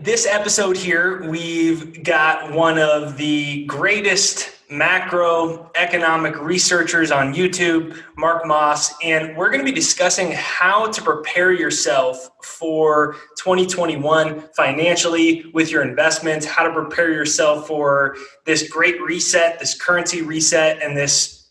This episode here, we've got one of the greatest macroeconomic researchers on YouTube, Mark Moss, and we're going to be discussing how to prepare yourself for 2021 financially with your investments, how to prepare yourself for this great reset, this currency reset, and this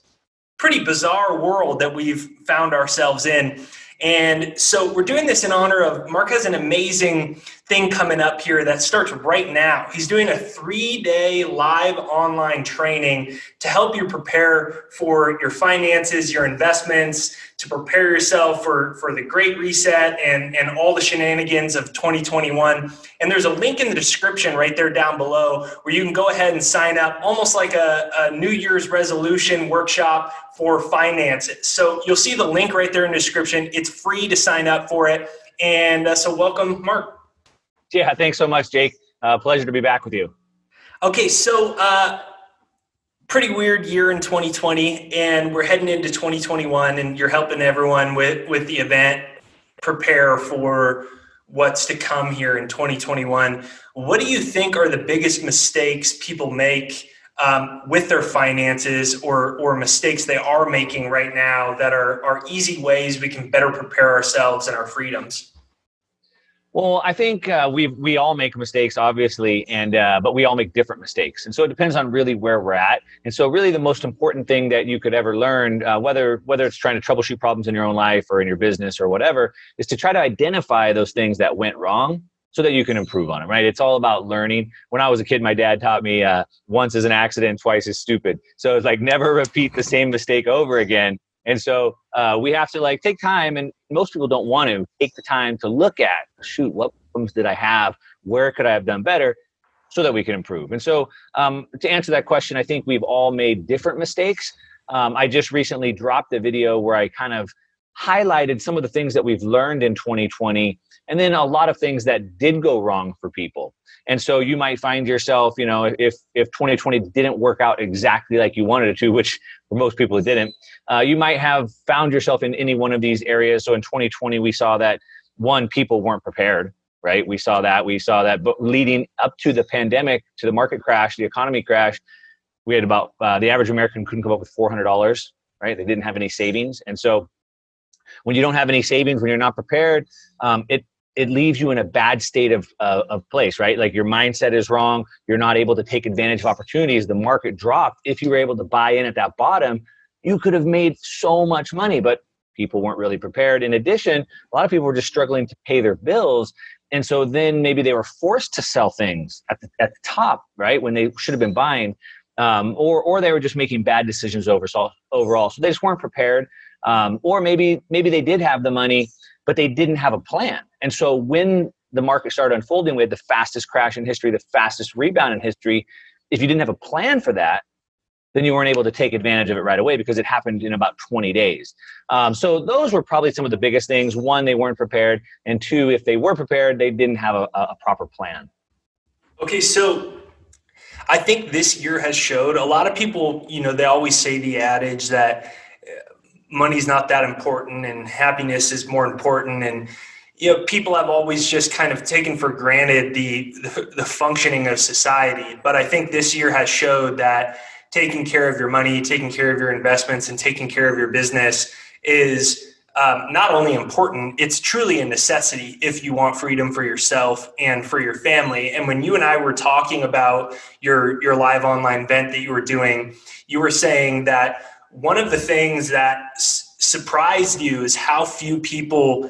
pretty bizarre world that we've found ourselves in. And so we're doing this in honor of Mark has an amazing thing coming up here that starts right now. He's doing a 3-day live online training to help you prepare for your finances, your investments, to prepare yourself for the great reset and all the shenanigans of 2021. And there's a link in the description right there down below where you can go ahead and sign up, almost like a New Year's resolution workshop for finances. So you'll see the link right there in the description. It's free to sign up for it. And so welcome, Mark. Yeah, thanks so much, Jake. Pleasure to be back with you. Okay, so pretty weird year in 2020, and we're heading into 2021, and you're helping everyone with the event prepare for what's to come here in 2021. What do you think are the biggest mistakes people make with their finances, or mistakes they are making right now that are easy ways we can better prepare ourselves and our freedoms? Well, I think we all make mistakes, obviously, but we all make different mistakes. And so it depends on really where we're at. And so really the most important thing that you could ever learn, whether it's trying to troubleshoot problems in your own life or in your business or whatever, is to try to identify those things that went wrong so that you can improve on it, right? It's all about learning. When I was a kid, my dad taught me once is an accident, twice is stupid. So it's like never repeat the same mistake over again. And so we have to take time, and most people don't want to take the time to look at, what problems did I have? Where could I have done better so that we can improve? And so to answer that question, I think we've all made different mistakes. I just recently dropped a video where I kind of highlighted some of the things that we've learned in 2020, and then a lot of things that did go wrong for people. And so you might find yourself, if 2020 didn't work out exactly like you wanted it to, which for most people it didn't, you might have found yourself in any one of these areas. So in 2020, we saw that, one, people weren't prepared, right? We saw that, but leading up to the pandemic, to the market crash, the economy crash, we had about, the average American couldn't come up with $400, right? They didn't have any savings. And so when you don't have any savings, when you're not prepared, it leaves you in a bad state of place, right? Like your mindset is wrong. You're not able to take advantage of opportunities. The market dropped. If you were able to buy in at that bottom, you could have made so much money, but people weren't really prepared. In addition, a lot of people were just struggling to pay their bills. And so then maybe they were forced to sell things at the top, right? When they should have been buying, or they were just making bad decisions overall. So they just weren't prepared. Or maybe they did have the money, but they didn't have a plan. And so when the market started unfolding, we had the fastest crash in history, the fastest rebound in history. If you didn't have a plan for that, then you weren't able to take advantage of it right away because it happened in about 20 days. So those were probably some of the biggest things. One, they weren't prepared. And two, if they were prepared, they didn't have a proper plan. Okay, so I think this year has showed a lot of people, they always say the adage that money's not that important and happiness is more important. And, people have always just kind of taken for granted the functioning of society. But I think this year has showed that taking care of your money, taking care of your investments, and taking care of your business is not only important, it's truly a necessity if you want freedom for yourself and for your family. And when you and I were talking about your live online event that you were doing, you were saying that one of the things that surprised you is how few people,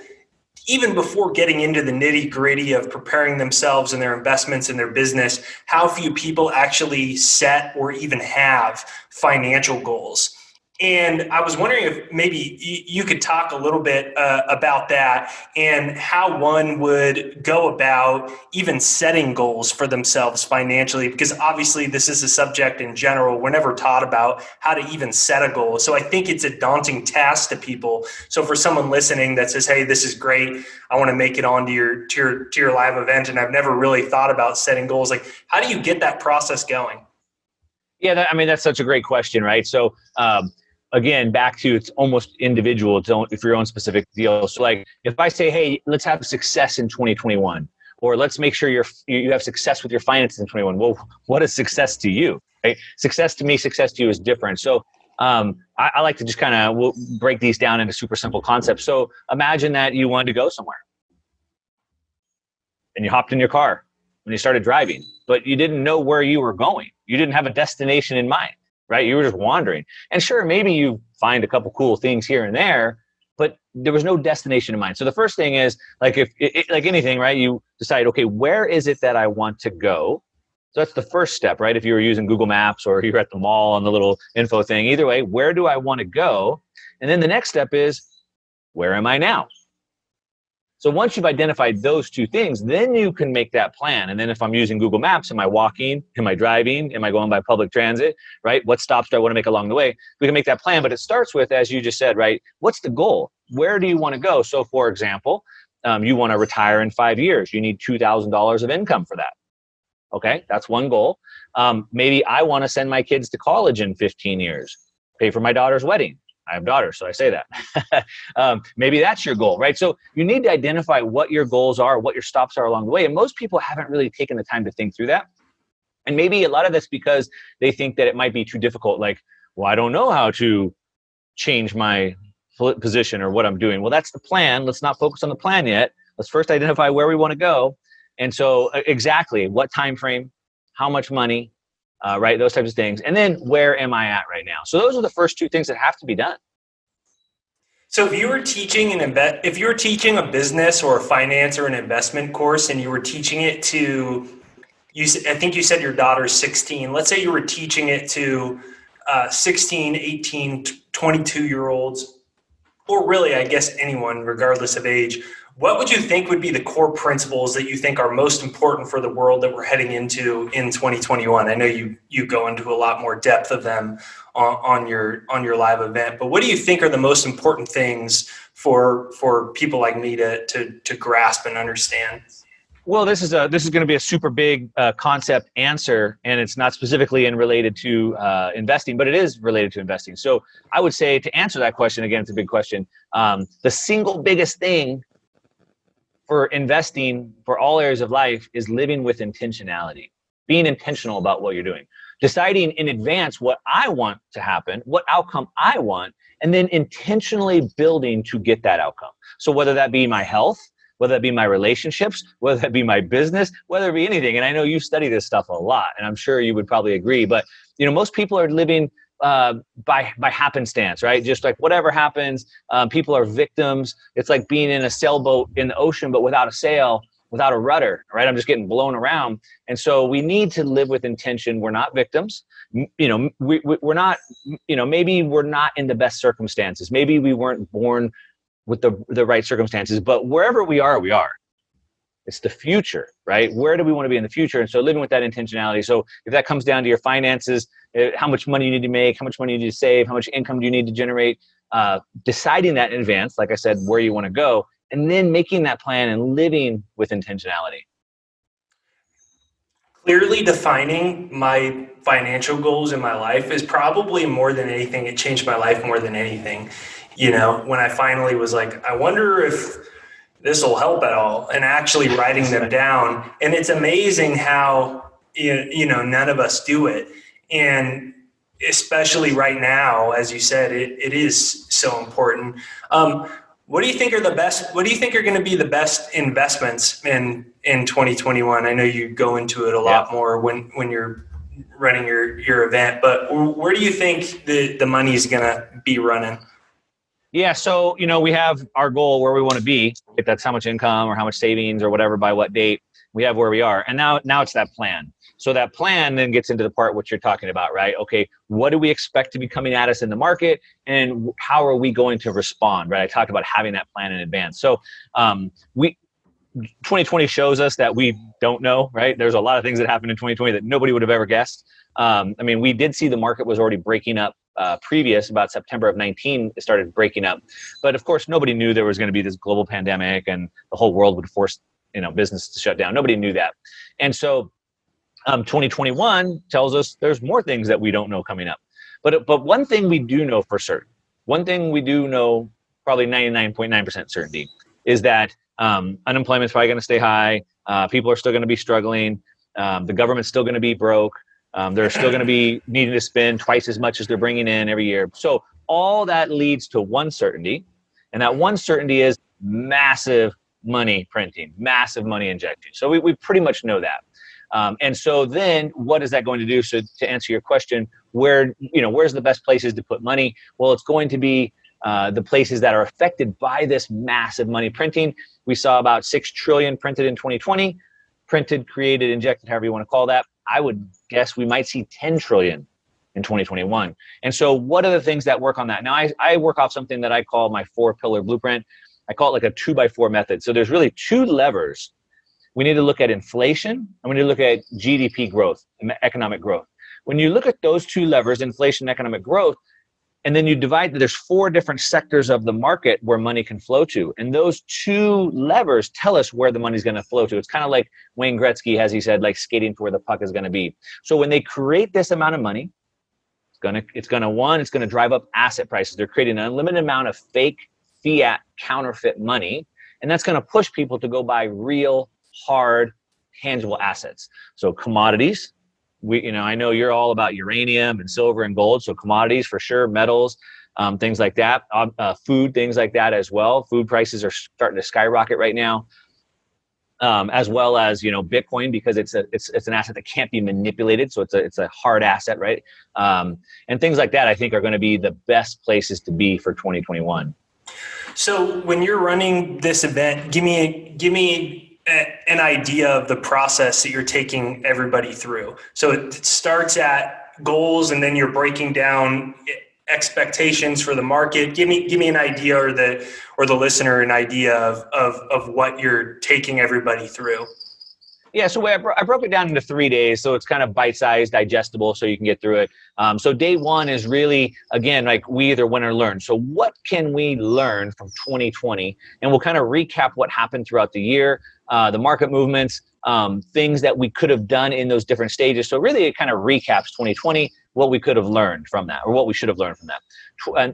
even before getting into the nitty gritty of preparing themselves and their investments and their business, how few people actually set or even have financial goals. And I was wondering if maybe you could talk a little bit about that and how one would go about even setting goals for themselves financially, because obviously this is a subject in general. We're never taught about how to even set a goal. So I think it's a daunting task to people. So for someone listening that says, hey, this is great, I want to make it onto your live event, and I've never really thought about setting goals, like how do you get that process going? Yeah, that's such a great question, right? So again, back to it's almost individual for your own specific deal. So like if I say, hey, let's have success in 2021, Or let's make sure you have success with your finances in 21. Well, what is success to you? Right? Success to me, success to you is different. So I like to just kind of break these down into super simple concepts. So imagine that you wanted to go somewhere and you hopped in your car and you started driving, but you didn't know where you were going. You didn't have a destination in mind, right? You were just wandering. And sure, maybe you find a couple cool things here and there, but there was no destination in mind. So the first thing is, like like anything, right? You decide, okay, where is it that I want to go? So that's the first step, right? If you were using Google Maps or you're at the mall on the little info thing, either way, where do I want to go? And then the next step is, where am I now? So once you've identified those two things, then you can make that plan. And then if I'm using Google Maps, am I walking? Am I driving? Am I going by public transit, right? What stops do I want to make along the way? We can make that plan, but it starts with, as you just said, right? What's the goal? Where do you want to go? So for example, you want to retire in 5 years. You need $2,000 of income for that. Okay, that's one goal. Maybe I want to send my kids to college in 15 years, pay for my daughter's wedding. I have daughters, so I say that. Maybe that's your goal, right? So you need to identify what your goals are, what your stops are along the way. And most people haven't really taken the time to think through that. And maybe a lot of that's because they think that it might be too difficult. Like, well, I don't know how to change my position or what I'm doing. Well, that's the plan. Let's not focus on the plan yet. Let's first identify where we want to go. And so exactly what time frame, how much money, right? Those types of things. And then where am I at right now? So those are the first two things that have to be done. So if you were teaching a business or a finance or an investment course and you were teaching it to, I think you said your daughter's 16. Let's say you were teaching it to 16, 18, 22-year-olds, or really, I guess anyone, regardless of age. What would you think would be the core principles that you think are most important for the world that we're heading into in 2021? I know you go into a lot more depth of them on your live event, but what do you think are the most important things for people like me to grasp and understand? Well, this is going to be a super big concept answer, and it's not specifically related to investing, but it is related to investing. So I would say, to answer that question, again, it's a big question. The single biggest thing for investing for all areas of life is living with intentionality, being intentional about what you're doing, deciding in advance what I want to happen, what outcome I want, and then intentionally building to get that outcome. So whether that be my health, whether that be my relationships, whether that be my business, whether it be anything. And I know you study this stuff a lot, and I'm sure you would probably agree, but most people are living by happenstance, right? Just like whatever happens, people are victims. It's like being in a sailboat in the ocean, but without a sail, without a rudder, right? I'm just getting blown around. And so we need to live with intention. We're not victims. We're not, maybe we're not in the best circumstances. Maybe we weren't born with the right circumstances, but wherever we are, we are. It's the future, right? Where do we want to be in the future? And so living with that intentionality. So if that comes down to your finances, how much money you need to make, how much money you need to save, how much income do you need to generate, deciding that in advance, like I said, where you want to go, and then making that plan and living with intentionality. Clearly defining my financial goals in my life is probably more than anything. It changed my life more than anything. When I finally was like, I wonder if this will help at all, and actually writing them down. And it's amazing how, none of us do it. And especially right now, as you said, it is so important. What do you think are going to be the best investments in 2021? I know you go into it a lot more when you're running your event, but where do you think the money is going to be running? Yeah, so we have our goal where we want to be. If that's how much income or how much savings or whatever by what date, we have where we are. And now it's that plan. So that plan then gets into the part what you're talking about, right? Okay, what do we expect to be coming at us in the market, and how are we going to respond, right? I talked about having that plan in advance. So 2020 shows us that we don't know, right? There's a lot of things that happened in 2020 that nobody would have ever guessed. We did see the market was already breaking up previous, about September of 19, it started breaking up. But of course, nobody knew there was going to be this global pandemic and the whole world would force business to shut down. Nobody knew that. And so 2021 tells us there's more things that we don't know coming up. But one thing we do know for certain, one thing we do know probably 99.9% certainty, is that unemployment is probably going to stay high. People are still going to be struggling. The government's still going to be broke. They're still going to be needing to spend twice as much as they're bringing in every year. So all that leads to one certainty, and that one certainty is massive money printing, massive money injecting. So we pretty much know that. And so then what is that going to do? So to answer your question, where's the best places to put money? Well, it's going to be the places that are affected by this massive money printing. We saw about 6 trillion printed in 2020, printed, created, injected, however you want to call that. I would guess we might see 10 trillion in 2021. And so what are the things that work on that? Now, I work off something that I call my 4-pillar blueprint. I call it like a 2x4 method. So there's really 2 levers. We need to look at inflation, and we need to look at GDP growth, economic growth. When you look at those 2 levers, inflation, economic growth, and then you divide, there's 4 different sectors of the market where money can flow to. And those 2 levers tell us where the money's going to flow to. It's kind of like Wayne Gretzky, as he said, like skating to where the puck is going to be. So when they create this amount of money, it's going to drive up asset prices. They're creating an unlimited amount of fake fiat counterfeit money. And that's going to push people to go buy real, hard, tangible assets. So commodities, I know you're all about uranium and silver and gold. So commodities for sure, metals, things like that, food, things like that as well. Food prices are starting to skyrocket right now, as well as, Bitcoin, because it's an asset that can't be manipulated. So it's a hard asset, right? And things like that, I think, are going to be the best places to be for 2021. So when you're running this event, give me an idea of the process that you're taking everybody through. So it starts at goals, and then you're breaking down expectations for the market. Give me an idea, or the listener an idea of what you're taking everybody through. Yeah, so I broke it down into 3 days, so it's kind of bite-sized, digestible, so you can get through it. So day 1 is really, again, like we either win or learn. So what can we learn from 2020? And we'll kind of recap what happened throughout the year, the market movements, things that we could have done in those different stages. So really it kind of recaps 2020, what we could have learned from that, or what we should have learned from that.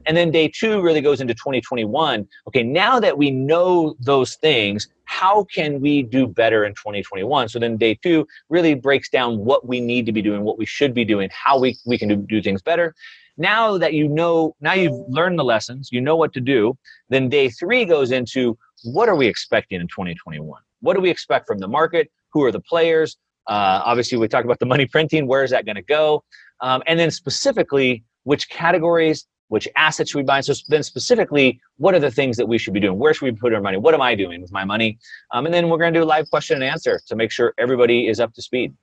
And then day 2 really goes into 2021. Okay, now that we know those things, how can we do better in 2021? So then day 2 really breaks down what we need to be doing, what we should be doing, how we can do things better. Now that you've learned the lessons, you know what to do, then day 3 goes into what are we expecting in 2021? What do we expect from the market? Who are the players? Obviously, we talked about the money printing. Where is that going to go? And then specifically, which categories, which assets should we buy? So then specifically, what are the things that we should be doing? Where should we put our money? What am I doing with my money? And then we're going to do a live question and answer to make sure everybody is up to speed.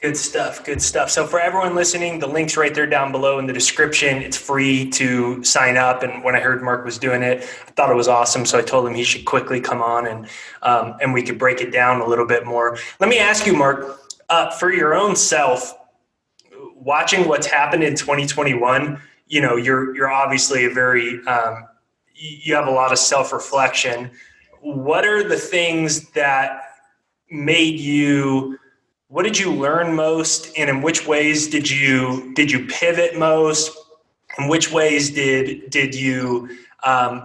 Good stuff. Good stuff. So for everyone listening, the link's right there down below in the description. It's free to sign up. And when I heard Mark was doing it, I thought it was awesome. So I told him he should quickly come on and we could break it down a little bit more. Let me ask you, Mark, for your own self, watching what's happened in 2021, you're obviously you have a lot of self-reflection. What are the things that what did you learn most, and in which ways did you pivot most? In which ways did you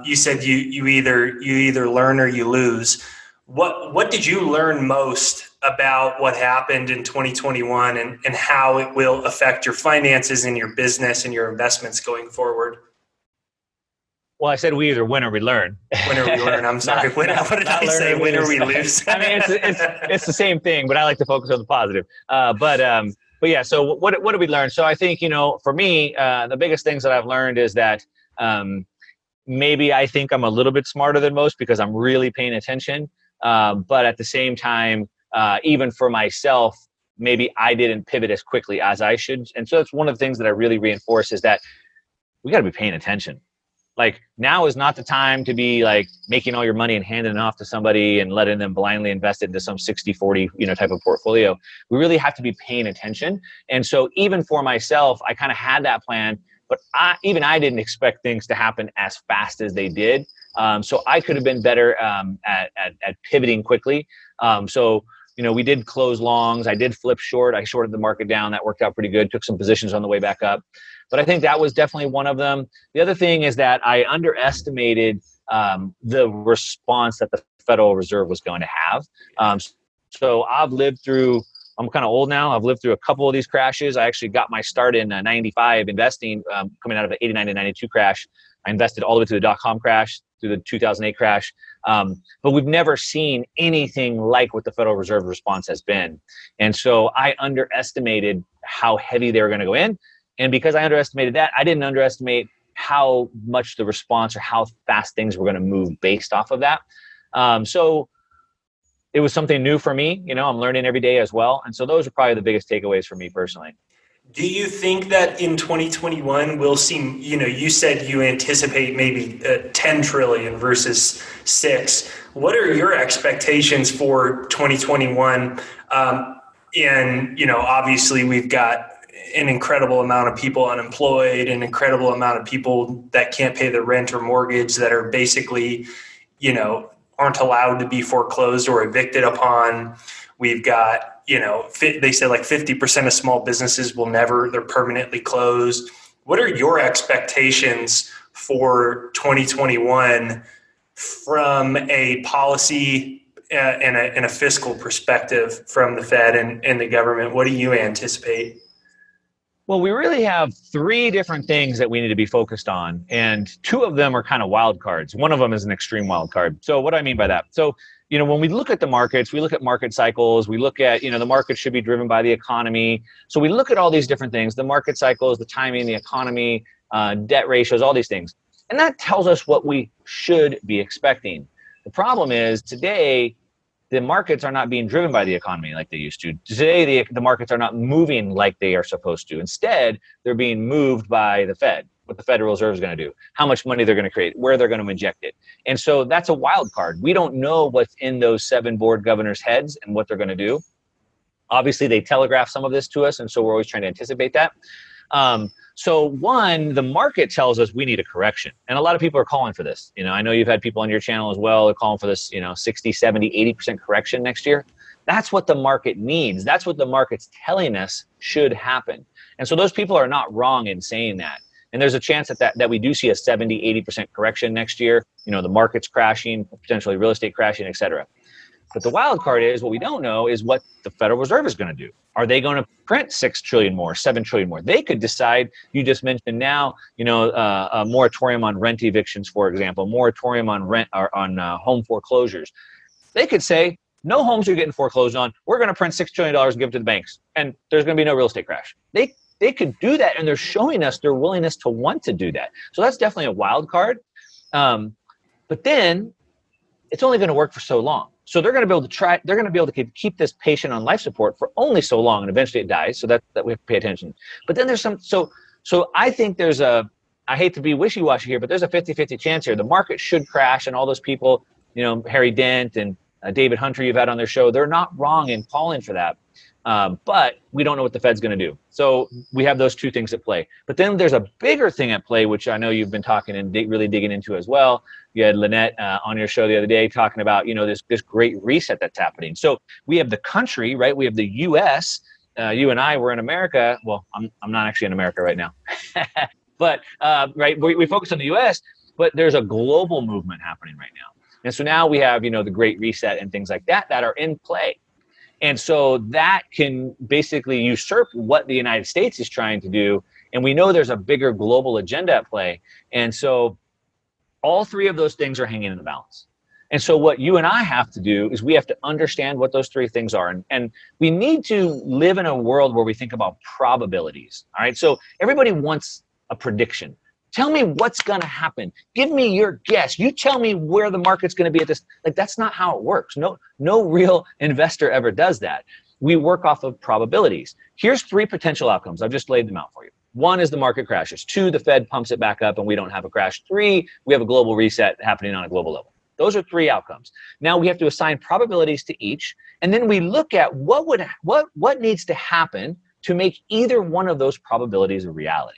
you said you either learn or you lose. What did you learn most about what happened in 2021 and how it will affect your finances and your business and your investments going forward? Well, I said we either win or we learn. Win or we learn. I'm sorry. What did I say? Win or we lose. I mean, it's the same thing, but I like to focus on the positive. But yeah. So what did we learn? So I think for me, the biggest things that I've learned is that maybe I think I'm a little bit smarter than most because I'm really paying attention. But at the same time, even for myself, maybe I didn't pivot as quickly as I should. And so that's one of the things that I really reinforce is that we got to be paying attention. Like, now is not the time to be like making all your money and handing it off to somebody and letting them blindly invest it into some 60-40, type of portfolio. We really have to be paying attention. And so even for myself, I kind of had that plan, but I didn't expect things to happen as fast as they did. So I could have been better at pivoting quickly. So we did close longs. I did flip short. I shorted the market down. That worked out pretty good. Took some positions on the way back up. But I think that was definitely one of them. The other thing is that I underestimated the response that the the Federal Reserve was going to have. So I've lived through, I'm kind of old now. I've lived through a couple of these crashes. I actually got my start in 95 investing, coming out of the 89 to 92 crash. I invested all the way to the dot-com crash, through the 2008 crash. But we've never seen anything like what the Federal Reserve response has been. And so I underestimated how heavy they were going to go in. And because I underestimated that, I didn't underestimate how much the response or how fast things were going to move based off of that. So it was something new for me. I'm learning every day as well. And so those are probably the biggest takeaways for me personally. Do you think that in 2021 we'll see, you said you anticipate maybe 10 trillion versus 6. What are your expectations for 2021? And, obviously we've got an incredible amount of people unemployed, an incredible amount of people that can't pay their rent or mortgage that are basically, aren't allowed to be foreclosed or evicted upon. We've got, they say like 50% of small businesses they're permanently closed. What are your expectations for 2021 from a policy and a fiscal perspective from the Fed and the government? What do you anticipate? Well, we really have 3 different things that we need to be focused on, and 2 of them are kind of wild cards. One of them is an extreme wild card. So what do I mean by that? So, when we look at the markets, we look at market cycles, we look at, the market should be driven by the economy. So we look at all these different things, the market cycles, the timing, the economy, debt ratios, all these things. And that tells us what we should be expecting. The problem is today, the markets are not being driven by the economy like they used to. Today, the markets are not moving like they are supposed to. Instead, they're being moved by the Fed, what the Federal Reserve is going to do, how much money they're going to create, where they're going to inject it. And so that's a wild card. We don't know what's in those 7 board governors' heads and what they're going to do. Obviously, they telegraph some of this to us, and so we're always trying to anticipate that. So one, the market tells us we need a correction. And a lot of people are calling for this. I know you've had people on your channel as well. They're calling for this, 60, 70, 80% correction next year. That's what the market needs. That's what the market's telling us should happen. And so those people are not wrong in saying that. And there's a chance that we do see a 70, 80% correction next year. The market's crashing, potentially real estate crashing, et cetera. But the wild card is what we don't know is what the Federal Reserve is going to do. Are they going to print 6 trillion more, 7 trillion more? They could decide, you just mentioned now, a moratorium on rent evictions, for example, moratorium on rent or on home foreclosures. They could say, no homes are getting foreclosed on. We're going to print $6 trillion and give it to the banks. And there's going to be no real estate crash. They could do that, and they're showing us their willingness to want to do that. So that's definitely a wild card. But then it's only going to work for so long. So they're going to be able to try. They're going to be able to keep this patient on life support for only so long, and eventually it dies. So that we have to pay attention. But then there's some. So I think there's a. I hate to be wishy-washy here, but there's a 50-50 chance here. The market should crash, and all those people, Harry Dent and David Hunter you've had on their show, they're not wrong in calling for that. But we don't know what the Fed's going to do. So we have those 2 things at play. But then there's a bigger thing at play, which I know you've been talking and really digging into as well. You had Lynette on your show the other day talking about, this great reset that's happening. So we have the country, right? We have the U.S. You and I were in America. Well, I'm not actually in America right now. But, right, we focus on the U.S., but there's a global movement happening right now. And so now we have, the great reset and things like that are in play. And so that can basically usurp what the United States is trying to do. And we know there's a bigger global agenda at play. And so all 3 of those things are hanging in the balance. And so what you and I have to do is we have to understand what those 3 things are. And we need to live in a world where we think about probabilities. All right. So everybody wants a prediction. Tell me what's going to happen. Give me your guess. You tell me where the market's going to be at this. Like, that's not how it works. No real investor ever does that. We work off of probabilities. Here's 3 potential outcomes. I've just laid them out for you. 1 is the market crashes. 2, the Fed pumps it back up and we don't have a crash. 3, we have a global reset happening on a global level. Those are 3 outcomes. Now we have to assign probabilities to each, and then we look at what needs to happen to make either one of those probabilities a reality.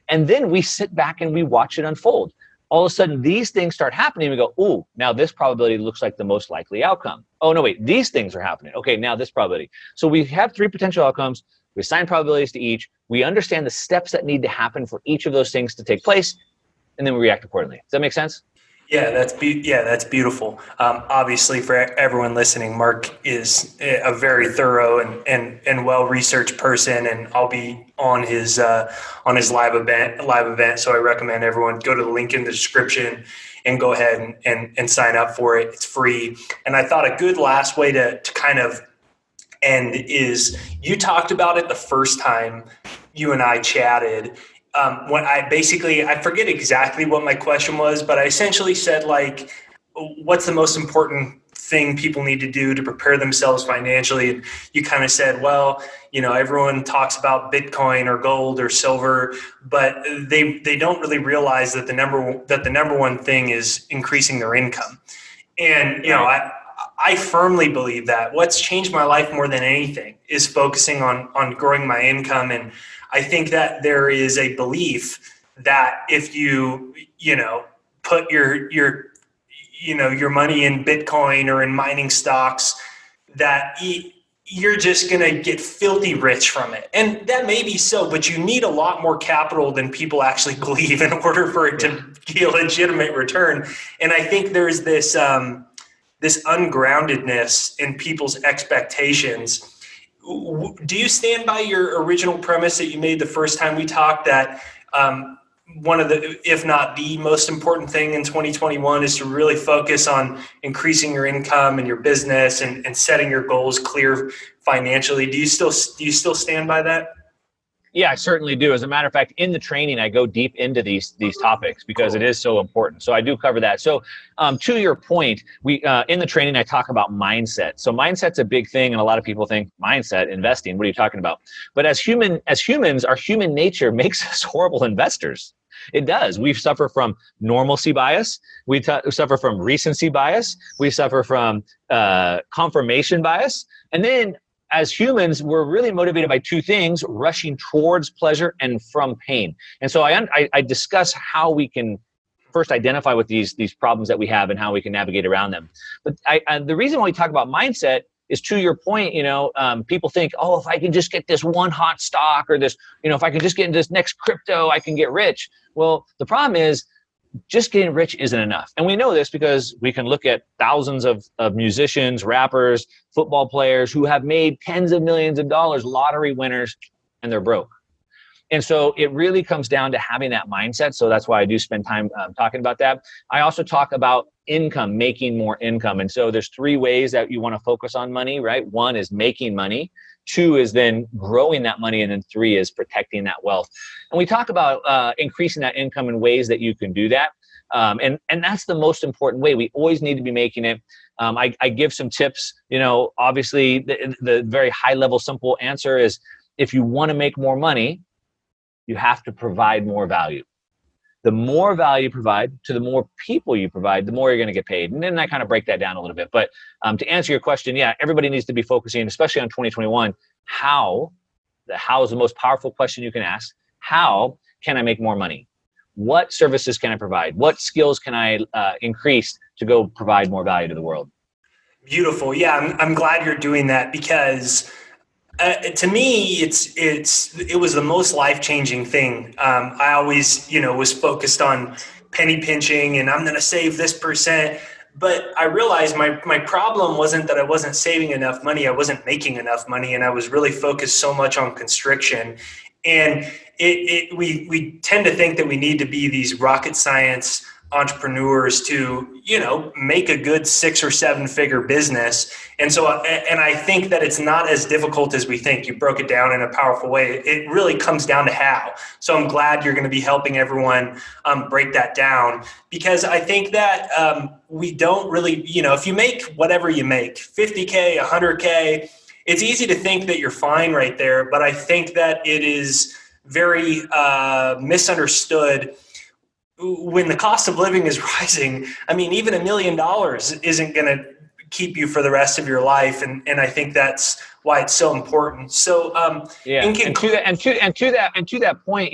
And then we sit back and we watch it unfold. All of a sudden, these things start happening. We go, ooh, now this probability looks like the most likely outcome. Oh, no, wait, these things are happening. Okay, now this probability. So we have 3 potential outcomes. We assign probabilities to each. We understand the steps that need to happen for each of those things to take place, and then we react accordingly. Does that make sense? That's beautiful. Obviously, for everyone listening, Mark is a very thorough and well researched person, and I'll be on his live event. So I recommend everyone go to the link in the description and go ahead and sign up for it. It's free. And I thought a good last way to kind of end is, you talked about it the first time you and I chatted. When I forget exactly what my question was, but I essentially said, like, what's the most important thing people need to do to prepare themselves financially? And you kind of said, well, everyone talks about Bitcoin or gold or silver, but they don't really realize that the number one thing is increasing their income. And I firmly believe that what's changed my life more than anything is focusing on growing my income. And I think that there is a belief that if you put your money in Bitcoin or in mining stocks, that you're just going to get filthy rich from it. And that may be so, but you need a lot more capital than people actually believe in order for it to be a legitimate return. And I think there's this ungroundedness in people's expectations. Do you stand by your original premise that you made the first time we talked, that one of the, if not the most important thing in 2021 is to really focus on increasing your income and your business and setting your goals clear financially? Do you still stand by that? Yeah, I certainly do. As a matter of fact, in the training, I go deep into these topics because It is so important. So I do cover that. So to your point, we in the training, I talk about mindset. So mindset's a big thing, and a lot of people think mindset, investing. What are you talking about? But as humans, our human nature makes us horrible investors. It does. We suffer from normalcy bias. We suffer from recency bias. We suffer from confirmation bias, and then as humans, we're really motivated by two things: rushing towards pleasure and from pain. And so I discuss how we can first identify with these problems that we have and how we can navigate around them. But the reason why we talk about mindset is, to your point, people think, oh, if I can just get this one hot stock, or this, if I can just get into this next crypto, I can get rich. Well, the problem is, just getting rich isn't enough. And we know this because we can look at thousands of musicians, rappers, football players who have made tens of millions of dollars, lottery winners, and they're broke. And so it really comes down to having that mindset. So that's why I do spend time talking about that. I also talk about income, making more income. And so there's three ways that you want to focus on money, right? One is making money. Two is then growing that money. And then three is protecting that wealth. And we talk about increasing that income in ways that you can do that. And that's the most important way. We always need to be making it. I give some tips. Obviously, the very high level, simple answer is, if you want to make more money, you have to provide more value. The more value you provide to the more people you provide, the more you're going to get paid. And then I kind of break that down a little bit. But to answer your question, yeah, everybody needs to be focusing, especially on 2021, how is the most powerful question you can ask. How can I make more money? What services can I provide? What skills can I increase to go provide more value to the world? Beautiful. Yeah, I'm glad you're doing that, because to me, it was the most life-changing thing. I always, was focused on penny pinching, and I'm going to save this percent. But I realized my problem wasn't that I wasn't saving enough money. I wasn't making enough money, and I was really focused so much on constriction. And we tend to think that we need to be these rocket science entrepreneurs to, make a good 6 or 7 figure business. And so, and I think that it's not as difficult as we think. You broke it down in a powerful way. It really comes down to how. So I'm glad you're going to be helping everyone break that down, because I think that we don't really, if you make whatever you make, 50K, 100K, it's easy to think that you're fine right there. But I think that it is very misunderstood. When the cost of living is rising, I mean, even $1 million isn't going to keep you for the rest of your life, and I think that's why it's so important. So, yeah, and to that point,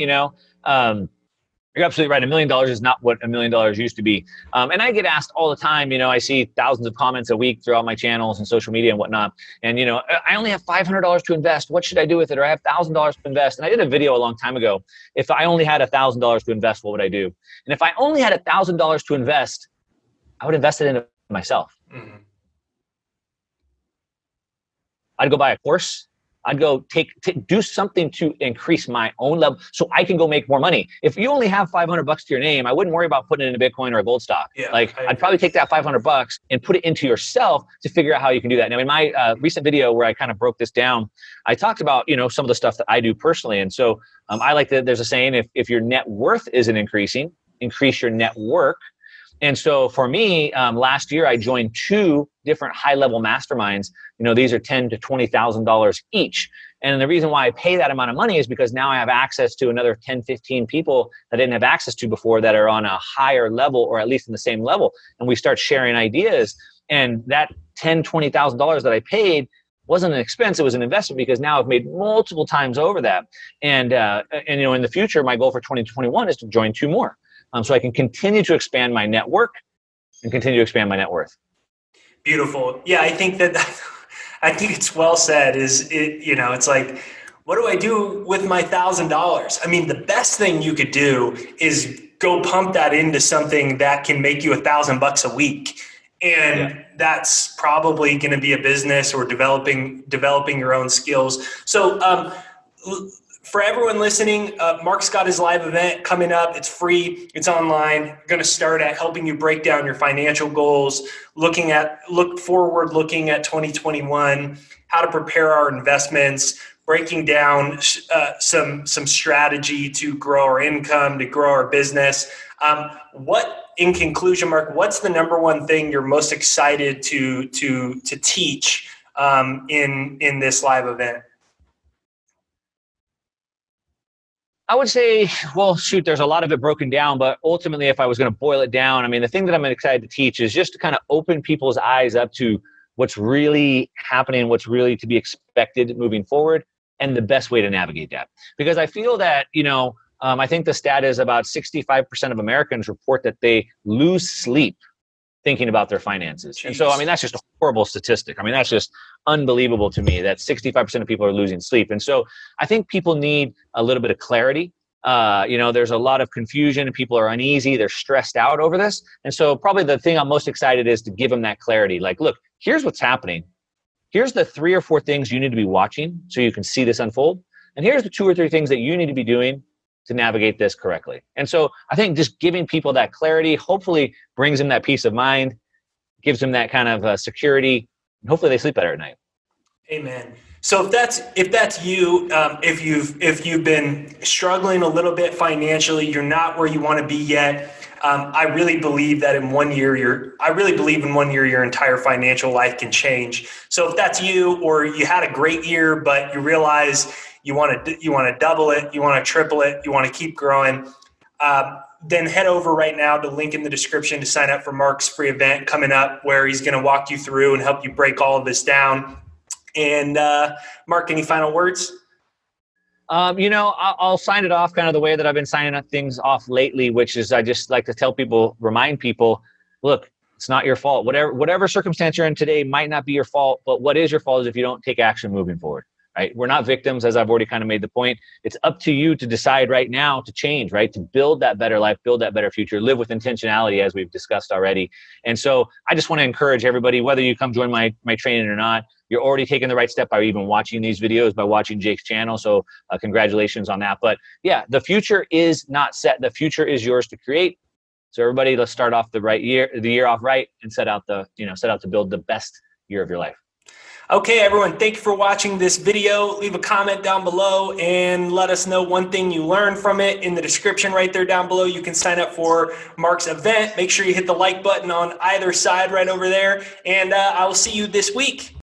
you're absolutely right. $1 million is not what $1 million used to be. And I get asked all the time, I see thousands of comments a week throughout my channels and social media and whatnot. And, I only have $500 to invest. What should I do with it? Or I have $1,000 to invest. And I did a video a long time ago. If I only had $1,000 to invest, what would I do? And if I only had $1,000 to invest, I would invest it into myself. Mhm. I'd go buy a course. I'd go do something to increase my own level so I can go make more money. If you only have $500 to your name, I wouldn't worry about putting it in a Bitcoin or a gold stock. Yeah, Like I I'd agree. probably take that $500 and put it into yourself to figure out how you can do that. Now, in my recent video where I kind of broke this down, I talked about, some of the stuff that I do personally. And so I like that there's a saying, if your net worth isn't increasing, increase your network. And so for me, last year I joined 2 different high-level masterminds. These are $10,000 to $20,000 each. And the reason why I pay that amount of money is because now I have access to another 10, 15 people that I didn't have access to before that are on a higher level or at least in the same level. And we start sharing ideas. And that $10,000, $20,000 that I paid wasn't an expense, it was an investment because now I've made multiple times over that. And in the future, my goal for 2021 is to join 2 more. So I can continue to expand my network and continue to expand my net worth. Beautiful. Yeah, I think it's well said. It's like, what do I do with my $1,000? I mean, the best thing you could do is go pump that into something that can make you $1,000 a week. And that's probably going to be a business or developing your own skills. So, for everyone listening, Mark's got his live event coming up. It's free. It's online. Going to start at helping you break down your financial goals, look forward, looking at 2021, how to prepare our investments, breaking down some strategy to grow our income, to grow our business. In conclusion, Mark, what's the number one thing you're most excited to teach in this live event? I would say, well, shoot, there's a lot of it broken down, but ultimately, if I was going to boil it down, I mean, the thing that I'm excited to teach is just to kind of open people's eyes up to what's really happening, what's really to be expected moving forward, and the best way to navigate that. Because I feel that, I think the stat is about 65% of Americans report that they lose sleep thinking about their finances. Jeez. And so, I mean, that's just a horrible statistic. I mean, that's just unbelievable to me that 65% of people are losing sleep. And so I think people need a little bit of clarity. There's a lot of confusion and people are uneasy. They're stressed out over this. And so probably the thing I'm most excited is to give them that clarity. Like, look, here's what's happening. Here's the 3 or 4 things you need to be watching so you can see this unfold. And here's the 2 or 3 things that you need to be doing to navigate this correctly. And so I think just giving people that clarity hopefully brings them that peace of mind, gives them that kind of security, and hopefully they sleep better at night. Amen. So if that's you, if you've been struggling a little bit financially, you're not where you want to be yet. I really believe that in 1 year, your entire financial life can change. So if that's you, or you had a great year, but you realize you want to double it, you want to triple it, you want to keep growing, then head over right now to link in the description to sign up for Mark's free event coming up, where he's going to walk you through and help you break all of this down. And Mark, any final words? I'll sign it off kind of the way that I've been signing up things off lately, which is I just like to remind people, look, it's not your fault. Whatever circumstance you're in today might not be your fault, but what is your fault is if you don't take action moving forward. Right? We're not victims, as I've already kind of made the point. It's up to you to decide right now to change, right? To build that better life, build that better future, live with intentionality, as we've discussed already. And so I just want to encourage everybody, whether you come join my training or not, you're already taking the right step by even watching these videos, by watching Jake's channel. So congratulations on that. But yeah, the future is not set. The future is yours to create. So everybody, let's start off the year off right, and set out to build the best year of your life. Okay, everyone, thank you for watching this video. Leave a comment down below and let us know one thing you learned from it. In the description right there down below, you can sign up for Mark's event. Make sure you hit the like button on either side right over there. And I will see you this week.